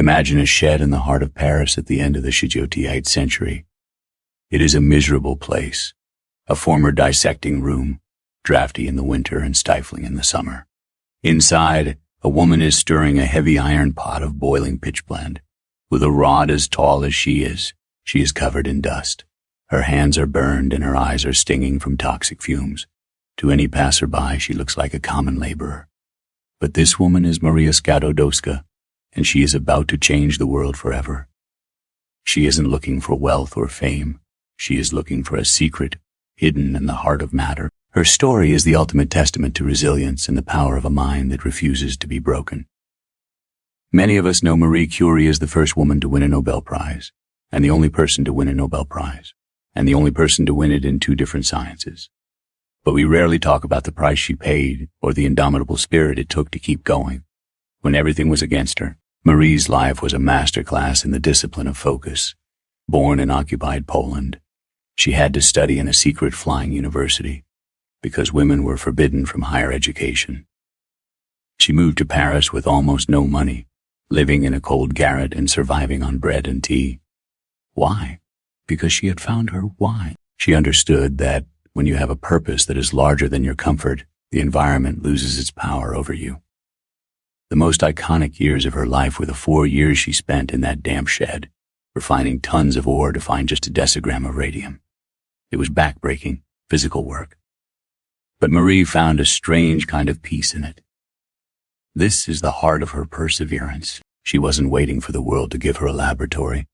Imagine a shed in the heart of Paris at the end of the Shijotiite century. It is a miserable place, a former dissecting room, drafty in the winter and stifling in the summer. Inside, a woman is stirring a heavy iron pot of boiling pitchblende. With a rod as tall as she is covered in dust. Her hands are burned and her eyes are stinging from toxic fumes. To any passerby, she looks like a common laborer. But this woman is Maria Skłodowska, and she is about to change the world forever. She isn't looking for wealth or fame. She is looking for a secret hidden in the heart of matter. Her story is the ultimate testament to resilience and the power of a mind that refuses to be broken. Many of us know Marie Curie as the first woman to win a Nobel Prize, and the only person to win a Nobel Prize, and the only person to win it in 2 different sciences. But we rarely talk about the price she paid or the indomitable spirit it took to keep going. When everything was against her, Marie's life was a masterclass in the discipline of focus. Born in occupied Poland, she had to study in a secret flying university because women were forbidden from higher education. She moved to Paris with almost no money, living in a cold garret and surviving on bread and tea. Why? Because she had found her why. She understood that when you have a purpose that is larger than your comfort, the environment loses its power over you. The most iconic years of her life were the 4 years she spent in that damp shed, refining tons of ore to find just a decigram of radium. It was backbreaking, physical work. But Marie found a strange kind of peace in it. This is the heart of her perseverance. She wasn't waiting for the world to give her a laboratory.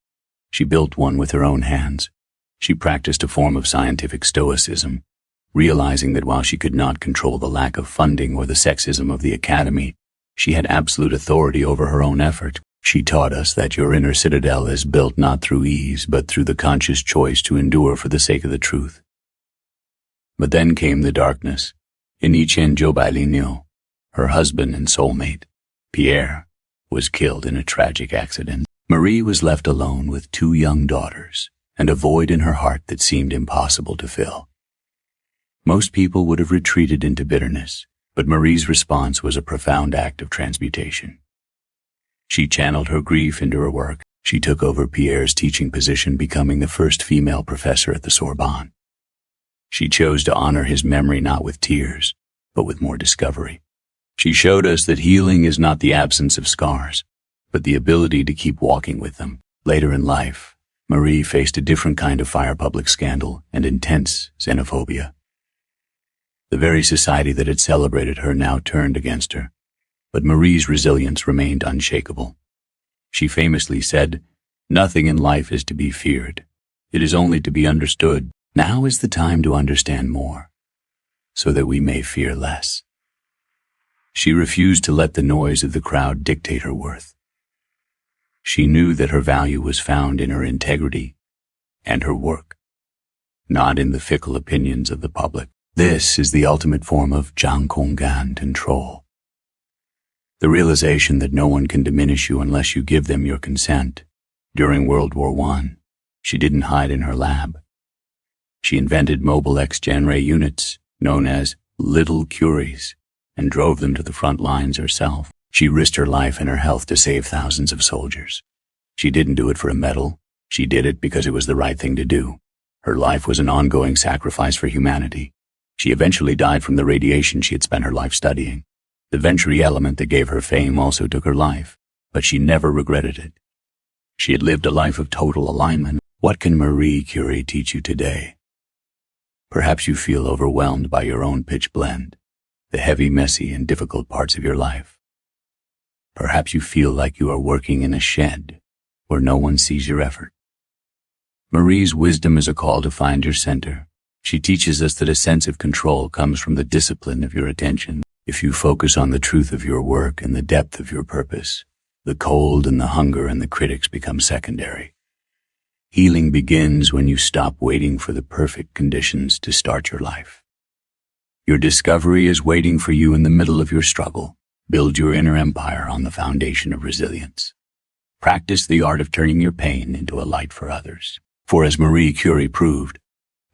She built one with her own hands. She practiced a form of scientific stoicism, realizing that while she could not control the lack of funding or the sexism of the academy, she had absolute authority over her own effort. She taught us that your inner citadel is built not through ease, but through the conscious choice to endure for the sake of the truth. But then came the darkness. Inichen Jobalinho, her husband and soulmate, Pierre, was killed in a tragic accident. Marie was left alone with 2 young daughters and a void in her heart that seemed impossible to fill. Most people would have retreated into bitterness, but Marie's response was a profound act of transmutation. She channeled her grief into her work. She took over Pierre's teaching position, becoming the first female professor at the Sorbonne. She chose to honor his memory not with tears, but with more discovery. She showed us that healing is not the absence of scars, but the ability to keep walking with them. Later in life, Marie faced a different kind of fire public scandal and intense xenophobia. The very society that had celebrated her now turned against her, but Marie's resilience remained unshakable. She famously said, "Nothing in life is to be feared. It is only to be understood. Now is the time to understand more, so that we may fear less." She refused to let the noise of the crowd dictate her worth. She knew that her value was found in her integrity and her work, not in the fickle opinions of the public. This is the ultimate form of Jiangkongan control. The realization that no one can diminish you unless you give them your consent. During World War I, she didn't hide in her lab. She invented mobile X-Gen-ray units, known as little Curies, and drove them to the front lines herself. She risked her life and her health to save thousands of soldiers. She didn't do it for a medal. She did it because it was the right thing to do. Her life was an ongoing sacrifice for humanity. She eventually died from the radiation she had spent her life studying. The Venturi element that gave her fame also took her life, but she never regretted it. She had lived a life of total alignment. What can Marie Curie teach you today? Perhaps you feel overwhelmed by your own pitchblende, the heavy, messy, and difficult parts of your life. Perhaps you feel like you are working in a shed where no one sees your effort. Marie's wisdom is a call to find your center. She teaches us that a sense of control comes from the discipline of your attention. If you focus on the truth of your work and the depth of your purpose, the cold and the hunger and the critics become secondary. Healing begins when you stop waiting for the perfect conditions to start your life. Your discovery is waiting for you in the middle of your struggle. Build your inner empire on the foundation of resilience. Practice the art of turning your pain into a light for others. For as Marie Curie proved,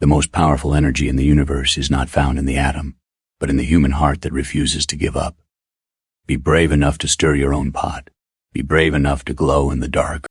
the most powerful energy in the universe is not found in the atom, but in the human heart that refuses to give up. Be brave enough to stir your own pot. Be brave enough to glow in the dark.